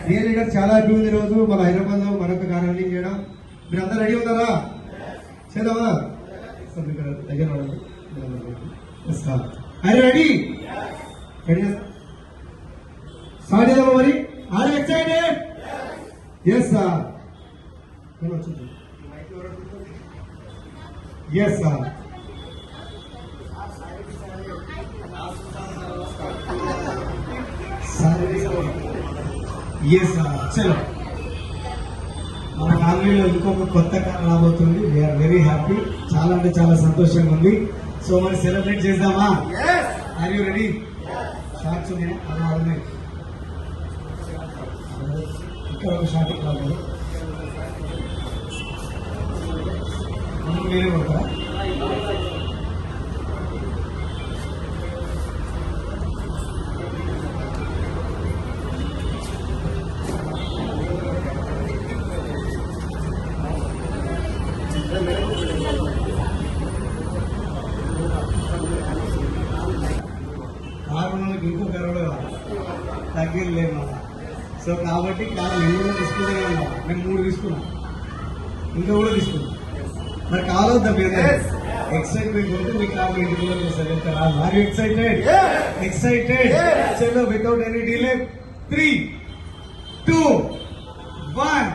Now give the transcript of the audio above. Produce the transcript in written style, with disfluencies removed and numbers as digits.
Dear leader చాలా happy ఉంది రోజు మన హైదరాబాద్ లో మరొక కార్యక్రమం చేయడం. మీరు అందరూ రెడీ ఉన్నారా? చేద్దామా? దగ్గర రెడీ రెడీ స్టార్ట్ చేద్దామా మరి? Are excited? Yes sir. Yes sir. Yes sir. చలో మన ఫ్యామిలీలో ఇంకొక కొత్త కార్ రాబోతుంది. We are very happy. చాలా అంటే చాలా సంతోషంగా ఉంది. సో మరి సెలబ్రేట్ చేద్దామా? Are you ready? షార్ట్స్ ఉన్నాయి, ఇక్కడ ఒక షార్ట్ కావాలి. వేరే కొడతారా? కారు మనకి ఇంకో కారు కూడా తగ్గలేదు. సో కాబట్టి కారు నేను కూడా తీసుకునే ఉన్నా. నేను 3 తీసుకున్నా, ఇంకా కూడా తీసుకున్నా. మరి కావద్దా మీరు? ఎక్సైట్మెంట్ ఉంటే మీ కారు ఇంటికి కూడా చేస్తారు. Are you excited? ఎక్సైటెడ్. చలో వితౌట్ ఎనీ డిలే 3, 2, 1